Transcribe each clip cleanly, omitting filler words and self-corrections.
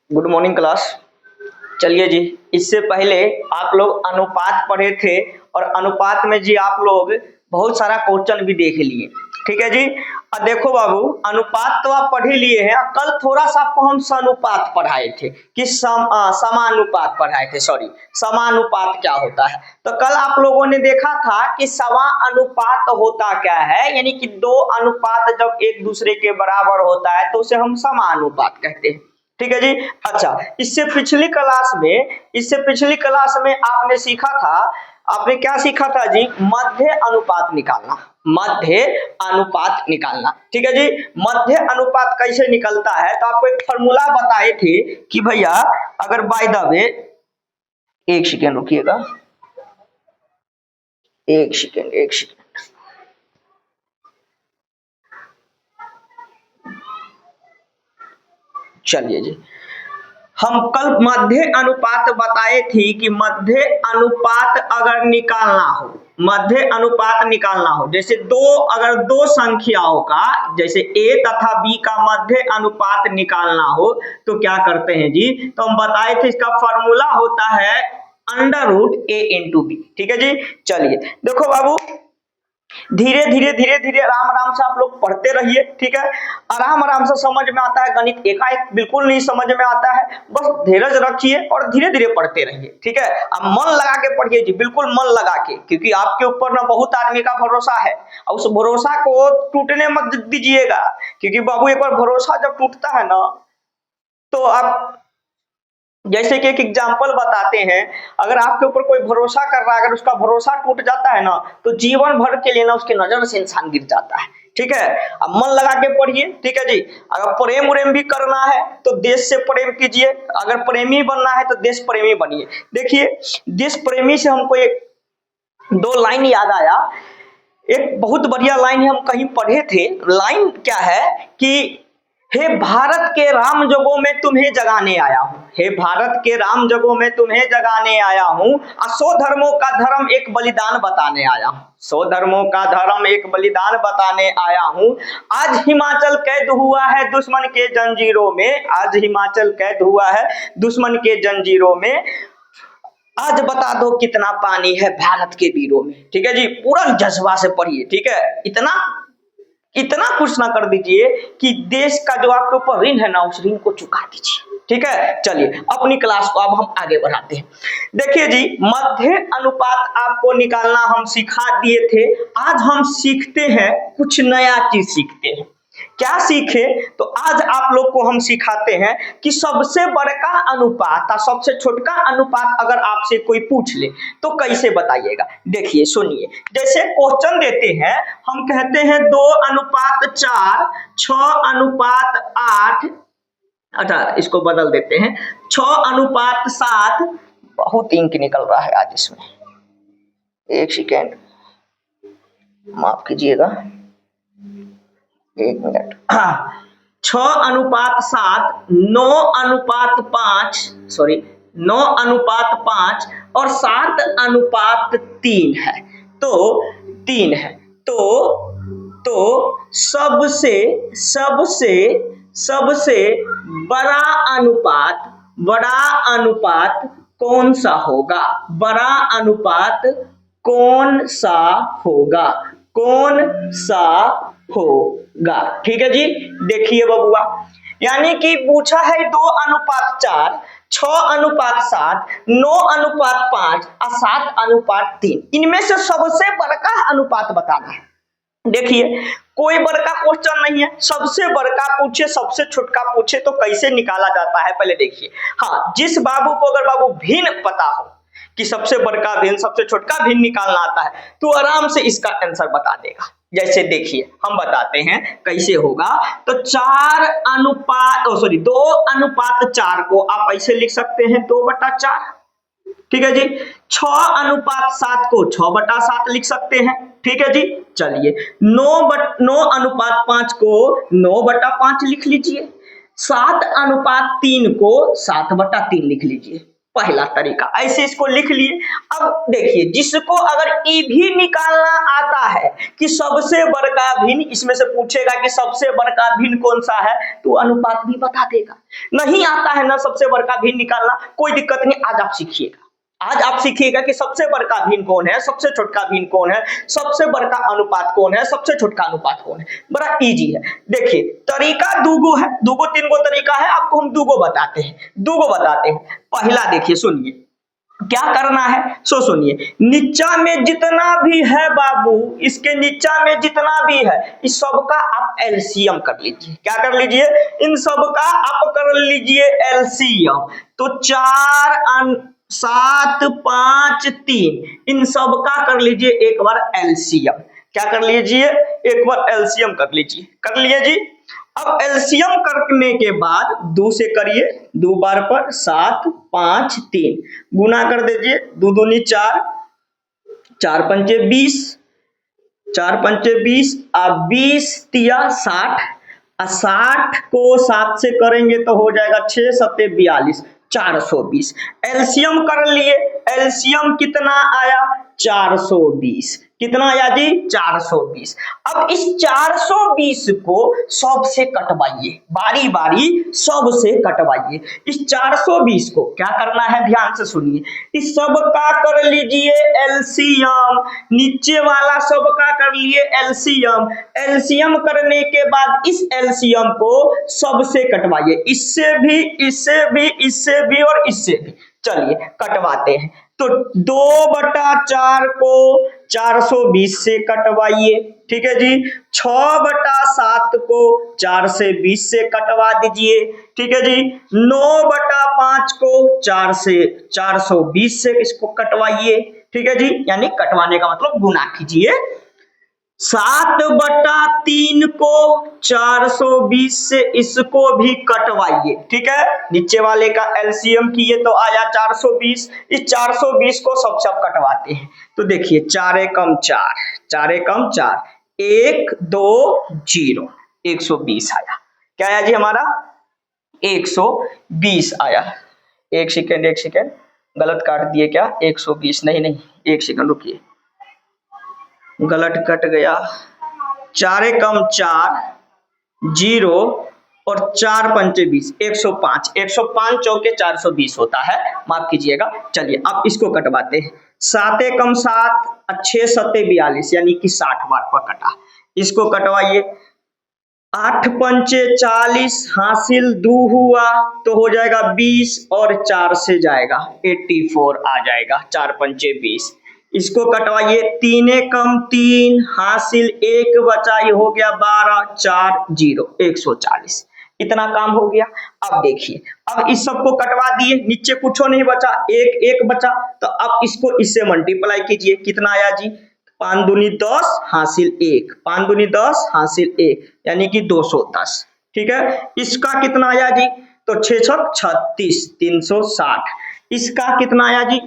Good morning class. चलिए जी, इससे पहले आप लोग अनुपात पढ़े थे और अनुपात में जी आप लोग बहुत सारा क्वेश्चन भी देख लिए, ठीक है जी। अब देखो बाबू, अनुपात तो आप पढ़ ही लिए हैं। कल थोड़ा सा आपको हम समानुपात पढ़ाए थे कि समानुपात पढ़ाए थे, सॉरी, समानुपात क्या होता है। तो कल आप लोगों ने देखा था कि समानुपात होता क्या है, यानी कि दो अनुपात जब एक दूसरे के बराबर होता है तो उसे हम समानुपात कहते हैं, ठीक है जी। अच्छा, इससे पिछली क्लास में आपने सीखा था, आपने क्या सीखा था जी? मध्य अनुपात निकालना, मध्य अनुपात निकालना, ठीक है जी। मध्य अनुपात कैसे निकलता है तो आपको एक फॉर्मूला बताए थे कि भैया अगर बाय द वे, एक सेकेंड रुकिएगा, एक सेकेंड। चलिए जी, हम कल मध्य अनुपात बताए थी कि मध्य अनुपात अगर निकालना हो, मध्य अनुपात निकालना हो, जैसे अगर दो संख्याओं का, जैसे a तथा b का मध्य अनुपात निकालना हो तो क्या करते हैं जी? तो हम बताए थे इसका फॉर्मूला होता है √a/b, ठीक है जी। चलिए देखो बाबू, धीरे धीरे आराम से आप लोग पढ़ते रहिए, ठीक है। आराम से समझ में आता है गणित, एकाएक बिल्कुल नहीं समझ में आता है, बस धीरज रखिए और धीरे धीरे पढ़ते रहिए, ठीक है। अब मन लगा के पढ़िए जी, बिल्कुल मन लगा के, क्योंकि आपके ऊपर ना बहुत आदमी का भरोसा है और उस भरोसा को टूटने मत दीजिएगा, क्योंकि बाबू एक बार भरोसा जब टूटता है ना तो आप, जैसे कि एक एग्जाम्पल बताते हैं, अगर आपके ऊपर कोई भरोसा कर रहा है, अगर उसका भरोसा टूट जाता है ना तो जीवन भर के लिए ना उसकी नजर से इंसान गिर जाता है, ठीक है। अब मन लगा के पढ़िए, ठीक है जी। अगर प्रेम उरेम भी करना है तो देश से प्रेम कीजिए, अगर प्रेमी बनना है तो देश प्रेमी बनिए। देखिए, देश प्रेमी से हमको एक दो लाइन याद आया, एक बहुत बढ़िया लाइन हम कहीं पढ़े थे। लाइन क्या है कि हे भारत के राम जगों में तुम्हें जगाने आया हूं, हे भारत के राम जगों में तुम्हें जगाने आया हूं, 100 धर्मों का धर्म एक बलिदान बताने आया हूं, 100 धर्मों का धर्म एक बलिदान बताने आया हूं। आज हिमाचल कैद हुआ है दुश्मन के जंजीरों में, आज हिमाचल कैद हुआ है दुश्मन के जंजीरों में, आज बता दो कितना पानी है भारत के वीरों में, ठीक है जी। पूरा जज्बा से पढ़िए, ठीक है। इतना कुछ ना कर दीजिए कि देश का जो आपके ऊपर ऋण है ना उस ऋण को चुका दीजिए, ठीक है। चलिए अपनी क्लास को अब हम आगे बढ़ाते हैं। देखिए जी, मध्य अनुपात आपको निकालना हम सिखा दिए थे। आज हम सीखते हैं, कुछ नया चीज सीखते हैं। क्या सीखे? तो आज आप लोग को हम सिखाते हैं कि सबसे बड़का अनुपात और सबसे छोटका अनुपात अगर आपसे कोई पूछ ले तो कैसे बताइएगा। देखिए सुनिए, जैसे क्वेश्चन देते हैं, हम कहते हैं 2:4, 6:8, अच्छा इसको बदल देते हैं 6:7। बहुत इंक निकल रहा है आज इसमें, एक सेकेंड माफ कीजिएगा, एक मिनट। 6:7, 9:5, सॉरी 9:5 और 7:3 है, तो 3 है। तो सबसे बड़ा अनुपात कौन सा होगा? बड़ा अनुपात कौन सा होगा, ठीक है जी। देखिए बबुआ, यानी कि पूछा है 2:4, 6:7, 9:5 और 7:3, इनमें से सबसे बड़का अनुपात बताना है। देखिए, कोई बड़का क्वेश्चन नहीं है, सबसे बड़का पूछे सबसे छोटका पूछे तो कैसे निकाला जाता है पहले देखिए। हाँ, जिस बाबू को अगर बाबू भिन्न पता हो कि सबसे बड़का भिन्न सबसे छोटका भिन्न निकालना आता है तो आराम से इसका आंसर बता देगा। जैसे देखिए हम बताते हैं कैसे होगा। तो 2:4 को आप ऐसे लिख सकते हैं 2/4, ठीक है जी। 6:7 को 6/7 लिख सकते हैं, ठीक है जी। चलिए 9:5 को 9/5 लिख लीजिए, 7:3 को 7/3 लिख लीजिए, पहला तरीका, ऐसे इसको लिख लिए। अब देखिए, जिसको अगर ई भी निकालना आता है कि सबसे बड़का भिन्न, इसमें से पूछेगा कि सबसे बड़का भिन्न कौन सा है, तो अनुपात भी बता देगा। नहीं आता है ना सबसे बड़का भिन्न निकालना, कोई दिक्कत नहीं, आज आप सीखिएगा। आज आप सीखिएगा कि सबसे बड़का भिन्न कौन है, सबसे छोटका भिन्न कौन है, सबसे बड़का अनुपात कौन है, सबसे छोटका अनुपात कौन है। बड़ा इजी है। देखिए, तरीका दूगो है, दूगो तीन गो तरीका है, आपको हम दूगो बताते हैं। पहला देखिए, सुनिए क्या करना है, सो सुनिए। नीचा में जितना भी है बाबू, इसके नीचा में जितना भी है, इस सबका आप एलसीएम कर लीजिए। क्या कर लीजिए? इन सबका आप कर लीजिए एलसीएम। तो 4 7 5 3, इन सब का कर लीजिए एक बार एलसीएम। क्या कर लीजिए? एक बार एलसीएम कर लीजिए। कर लिए जी। अब एलसीएम करने के बाद 2 से करिए, 2 बार पर 7 5 3 गुना कर दीजिए, 2 दूनी 4, 4 पंचे 20, 4 पंचे 20, 20 तिया 60, 60 को 7 से करेंगे तो हो जाएगा 6 सत्ते 42, 420। एलसीएम कर लिए, एलसीएम कितना आया? 420। कितना आया जी? 420। अब इस 420 को सब से कटवाइए, बारी बारी सब से कटवाइए। इस 420 को क्या करना है, ध्यान से सुनिए। इस सब का कर लीजिए एलसीएम, नीचे वाला सब का कर लिए एलसीएम। एलसीएम करने के बाद इस एलसीएम को सब से कटवाइए, इससे भी, इससे भी, इससे भी और इससे भी। चलिए कटवाते हैं। तो 2/4 को 420 से कटवाइए, ठीक है जी। 6/7 को 4 से 20 से कटवा दीजिए, ठीक है जी। 9/5 को 4 से 420 से इसको कटवाइए, ठीक है जी। यानी कटवाने का मतलब गुना कीजिए। 7/3 को 420 से इसको भी कटवाइए, ठीक है। नीचे वाले का एलसीएम किए तो आया 420। इस 420 को सब कटवाते हैं। तो देखिए 4 एकम 4, 4 एकम 4, 1 2 0, 120 आया। क्या आया जी हमारा? 120 आया। एक सेकेंड, गलत काट दिए क्या? 120 नहीं, एक सेकेंड रुकिए, गलत कट गया। 4 एकम 4, 0 और 4 पंचे 20, 105। 105 चौके 420 होता है, माफ कीजिएगा। चलिए अब इसको कटवाते हैं। 7 एकम 7, 6 सत्ते 42, यानी कि 60 बार पर कटा। इसको कटवाइए। 8 पंचे 40, हासिल 2 हुआ तो हो जाएगा 20 और 4 से जाएगा 84 आ जाएगा। 4 पंचे 20। इसको कटवाइए। 3 एकम 3, हासिल 1 बचा, ये हो गया 12, 4 0, 140। इतना काम हो गया। अब देखिए, अब इस सबको कटवा दिए, नीचे कुछ नहीं बचा, एक बचा। तो अब इसको इससे मल्टीप्लाई कीजिए। कितना आया जी? 5 दूनी 10, हासिल 1, 5 दूनी 10, हासिल 1, यानी कि 210, ठीक है। इसका कितना आया जी? तो 6 छक 36, 360। इसका कितना आया जी?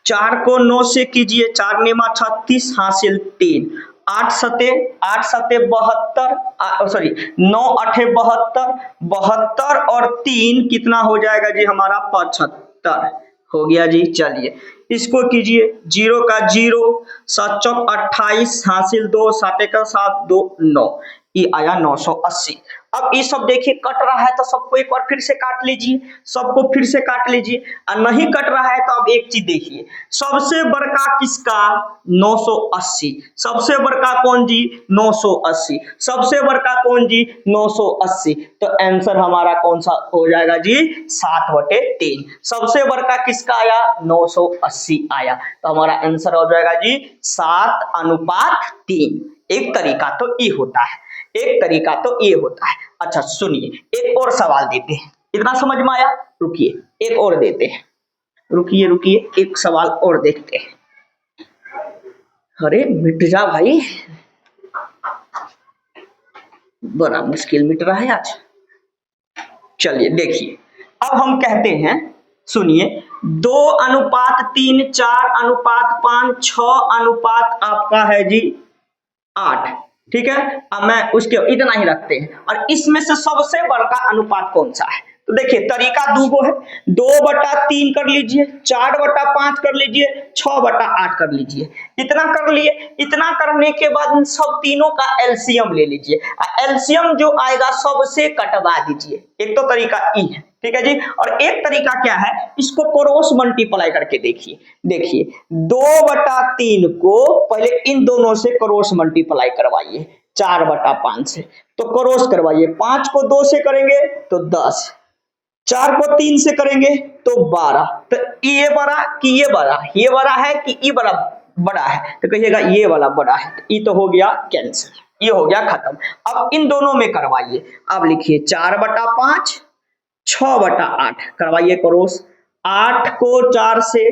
4 को 9 से कीजिए, 4 नेमा 36, हासिल 3, 8 सते 72, सॉरी 9 8 72, 72 और 3 कितना हो जाएगा जी हमारा? 75 हो गया जी। चलिए इसको कीजिए। 0 का 0, 7 चौक 28, हासिल 2, 7 का 7, 2 9, ये आया 980। अब ये सब देखिए कट रहा है तो सबको एक बार फिर से काट लीजिए, सबको फिर से काट लीजिए। और नहीं कट रहा है तो अब एक चीज देखिए, सबसे बड़का किसका? 980। सबसे बड़का कौन जी? 980। सबसे बड़का कौन जी? 980। तो आंसर हमारा कौन सा हो जाएगा जी? 7/3। सबसे बड़का किसका आया? 980 आया। तो हमारा आंसर हो जाएगा जी 7/3। एक तरीका तो ये होता है, एक तरीका तो ये होता है। अच्छा सुनिए, एक और सवाल देते हैं। इतना समझ में आया? रुकिए एक और देते हैं, रुकिए एक सवाल और देखते हैं। अरे मिट जा भाई, बड़ा मुश्किल मिट रहा है आज। चलिए देखिए, अब हम कहते हैं, सुनिए, 2:3, 4:5, 6 आपका है जी 8, ठीक है। अब मैं उसके इतना ही रखते हैं। और इसमें से सबसे बड़का अनुपात कौन सा है? तो देखिए तरीका दूगो है, 2/3 कर लीजिए, 4/5 कर लीजिए, 6/8 कर लीजिए। इतना कर लिए, इतना करने के बाद सब तीनों का एलसीएम ले लीजिए, एलसीएम जो आएगा सबसे कटवा दीजिए। एक तो तरीका ई है, ठीक है जी। और एक तरीका क्या है, इसको क्रॉस मल्टीप्लाई करके देखिए। देखिए 2/3 को पहले इन दोनों से क्रॉस मल्टीप्लाई करवाइए 4/5 से, तो क्रॉस करवाइए। 5 को 2 से करेंगे तो 10, 4 को 3 से करेंगे तो 12। तो ये बड़ा कि ये बड़ा, ये बड़ा है कि ये बड़ा बड़ा है, तो कहिएगा ये वाला बड़ा है। तो ये तो हो गया कैंसिल, ये हो गया खत्म। अब इन दोनों में करवाइए। अब लिखिए 4/5 6/8 करवाइए क्रॉस। 8 को 4 से,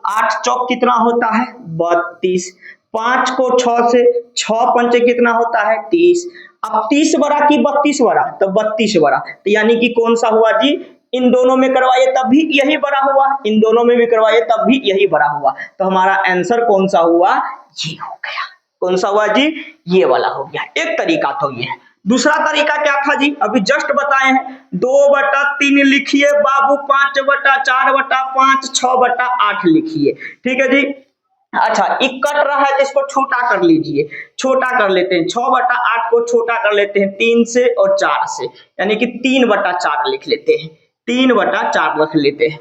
8 चौक कितना होता है 32, 5 को 6 से, 6 पंचे कितना होता है 30। अब 30 बड़ा कि 32 बड़ा, तो 32 बड़ा। तो यानी कि कौन सा हुआ जी, इन दोनों में करवाइए तब भी यही बड़ा हुआ, इन दोनों में भी करवाइए तब भी यही बड़ा हुआ। तो हमारा आंसर कौन सा हुआ, ये हो गया। कौन सा हुआ जी, ये वाला हो गया। एक तरीका तो ये है। दूसरा तरीका क्या था जी, अभी जस्ट बताए हैं। 2/3 लिखिए बाबू, 5/4/5 6/8 लिखिए, ठीक है जी। अच्छा एक कट रहा है तो इसको छोटा कर लीजिए, छोटा कर लेते हैं। 6/8 को छोटा कर लेते हैं 3 से और 4 से, यानी कि 3/4 लिख लेते हैं, 3/4 रख लेते हैं।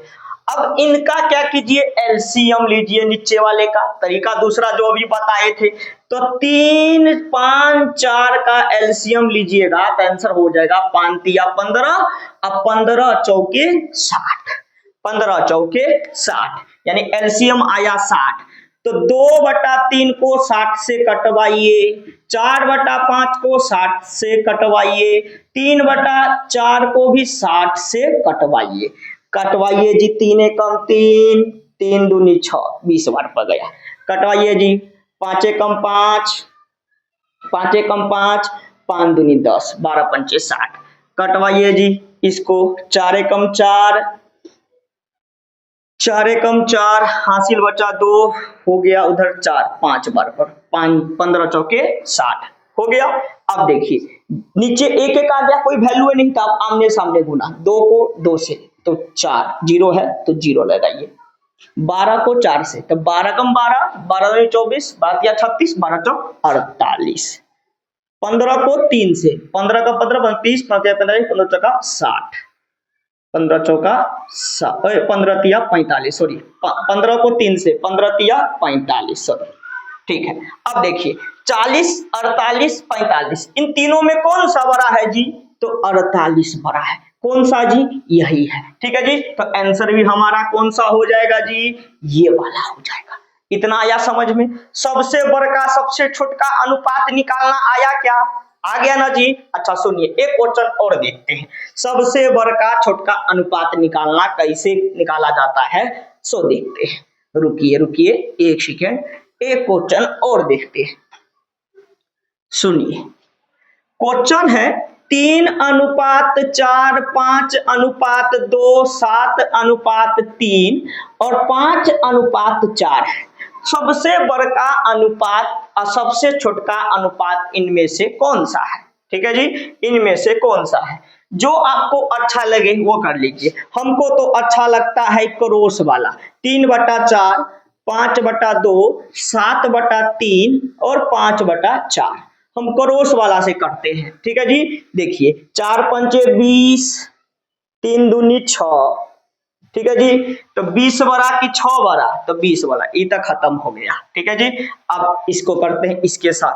अब इनका क्या कीजिए, एलसीएम लीजिए नीचे वाले का। तरीका दूसरा जो अभी बताए थे, तो 3 5 4 का एलसीएम लीजिएगा तो आंसर हो जाएगा 5 तिया 15, अब 15 चौके 60, 15 चौके 60, यानी एलसीएम आया 60। तो 2/3 को 60 से कटवाइए, 4/5 को 60 से कटवाइए, 3/4 को भी 60 से कटवाइए। कटवाइए जी, 3 एकम 3, 3 दूनी 6, 20 बार पड़ गया। कटवाइए जी, 5 एकम 5, 5 एकम 5, 5 दूनी 10, 12 पंचे 60। कटवाइए जी इसको, 4 एकम 4, 4 एकम 4, हासिल बचा 2, हो गया उधर 4, 5 बार पर 15 चौके 60 हो गया। अब देखिए नीचे एक एक आ गया, कोई वैल्यू नहीं था, आमने सामने गुना। 2 को 2 से तो 4, 0 है तो 0 लगाइए। 12 को 4 से तो 12 कम 12, 12 24, 12 36, 12 चौक 48। 15 को 3 से, 15 का 15 30, 15 15 चौका 60, 15 चौका 15 तिया 45, सॉरी 15 को 3 से, 15 तिया 45, सॉरी ठीक है। अब देखिए 40 48 45, इन तीनों में कौन सा बड़ा है जी, तो 48 बड़ा है। कौन सा जी, यही है, ठीक है जी। तो आंसर भी हमारा कौन सा हो जाएगा जी, ये वाला हो जाएगा। इतना आया समझ में। सबसे बड़का सबसे छोटका अनुपात निकालना आया क्या, आ गया ना जी। अच्छा सुनिए एक क्वेश्चन और देखते हैं, सबसे बड़का छोटका अनुपात निकालना कैसे निकाला जाता है, सो देखते हैं। रुकिए रुकिए एक सेकेंड, एक क्वेश्चन और देखते हैं। सुनिए क्वेश्चन है 3:4, 5:2, 7:3 और 5:4 है। सबसे बड़का अनुपात और सबसे छोटका अनुपात इनमें से कौन सा है, ठीक है जी। इनमें से कौन सा है, जो आपको अच्छा लगे वो कर लीजिए। हमको तो अच्छा लगता है क्रॉस वाला, 3/4, 5/2, 7/3 और 5/4। हम क्रॉस वाला से करते हैं, ठीक है जी। देखिए 4 पंचे 20, 3 दूनी 6, ठीक है जी। तो 20 बड़ा कि 6 बड़ा, तो 20 बड़ा, ये तक खत्म हो गया, ठीक है जी। अब इसको करते हैं इसके साथ,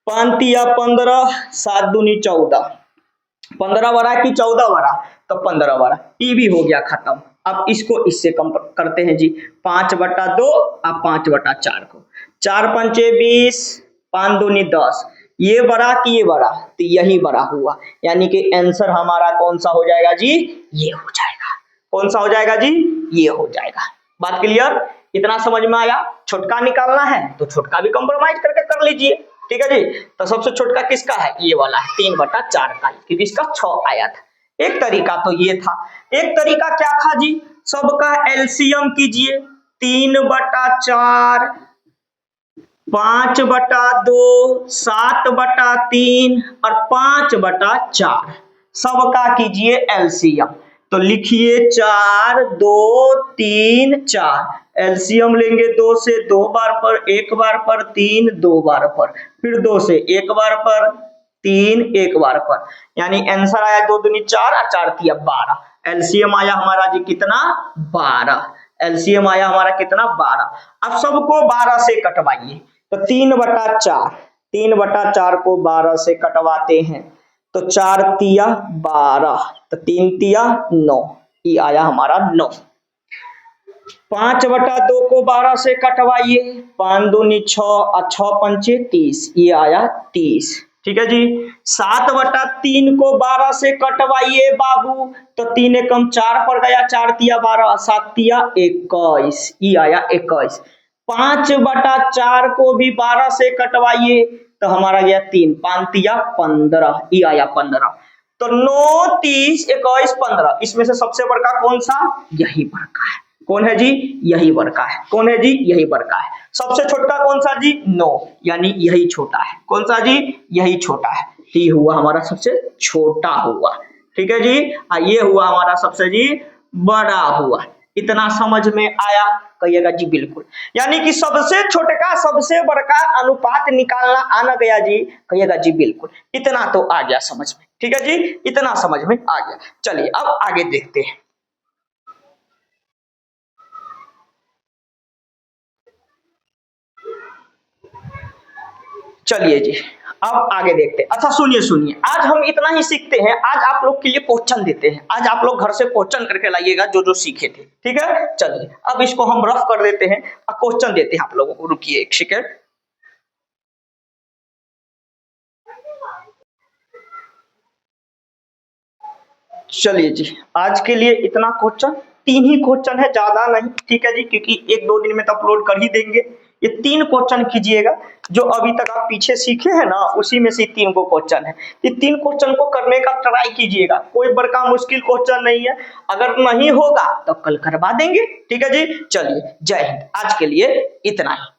5 तिया 15, 7 दूनी 14, 15 बड़ा कि 14 बड़ा, तो 15 बड़ा, ये भी हो गया खत्म। अब इसको इससे कम करते हैं जी, 5/2 अब 5/4 को, 4 पंचे 20, 5 दूनी 10, ये बड़ा कि ये बड़ा, तो यही बड़ा हुआ, यानी कि आंसर हमारा कौन सा हो जाएगा जी, ये हो जाएगा। कौन सा हो जाएगा जी, ये हो जाएगा। बात क्लियर, इतना समझ में आया। छोटका निकालना है तो छोटका भी कंप्रोमाइज करके कर लीजिए, ठीक है जी। तो सबसे छोटका किसका है, ये वाला है 3/4 का, क्योंकि इसका 6 आया था। एक तरीका तो ये था। एक तरीका क्या था जी, सबका एलसीएम कीजिए, 3/4, 5/2, 7/3 और 5/4, सबका कीजिए एलसीएम। तो लिखिए 4 2 3 4। एलसीएम लेंगे 2 से 2 बार पर, 1 बार पर, 3 2 बार पर, फिर 2 से 1 बार पर, 3 1 बार पर, यानी आंसर आया 2 दूनी 4 और 4 तिया 12। एलसीएम आया हमारा जी कितना 12। एलसीएम आया हमारा कितना 12। अब सबको 12 से कटवाइए तो 3/4, 3/4 को 12 से कटवाते हैं तो 4 तिया 12, तो 3 तिया 9, ये आया हमारा 9। 5/2 को 12 से कटवाइए, 5 दूनी 6 और 6 पंचे 30, ये आया 30। ठीक है जी। 7/3 को 12 से कटवाइए बाबू, तो 3 एकम 4 पर गया, 4 तिया 12, 7 तिया 21, ये आया 21। 5/4 को भी 12 से कटवाइए तो हमारा गया 3, 5 तिया 15, ये आया 15। तो 9 30 21 15, इसमें से सबसे बड़का कौन सा? यही बड़का है। कौन है जी? यही बड़का है। कौन है जी? यही बड़का है। सबसे छोटा कौन सा जी? 9, यानी यही छोटा है। कौन सा जी? यही छोटा है। ये हुआ हमारा सबसे छोटा हुआ। ठीक है जी। ये हुआ हमारा सबसे जी बड़ा हुआ। इतना समझ में आया? कहिएगा जी बिल्कुल। यानी कि सबसे छोटका सबसे बड़का अनुपात निकालना आना गया जी? कहिएगा जी बिल्कुल। इतना तो आ गया समझ में। ठीक है जी, इतना समझ में आ गया। चलिए अब आगे देखते हैं। चलिए जी अब आगे देखते हैं। अच्छा सुनिए, आज हम इतना ही सीखते हैं। आज आप लोग के लिए क्वेश्चन देते हैं। आज आप लोग घर से क्वेश्चन करके लाइएगा जो जो सीखे थे। ठीक है, चलिए अब इसको हम रफ कर देते हैं और क्वेश्चन देते हैं आप लोगों को। रुकिए एक सेकेंड। चलिए जी आज के लिए इतना क्वेश्चन, 3 ही क्वेश्चन है, ज्यादा नहीं। ठीक है जी, क्योंकि 1-2 दिन में तो अपलोड कर ही देंगे। ये 3 क्वेश्चन कीजिएगा जो अभी तक आप पीछे सीखे हैं ना, उसी में से 3 को क्वेश्चन है। ये 3 क्वेश्चन को करने का ट्राई कीजिएगा। कोई बड़का मुश्किल क्वेश्चन नहीं है। अगर नहीं होगा तो कल करवा देंगे। ठीक है जी, चलिए जय हिंद। आज के लिए इतना ही।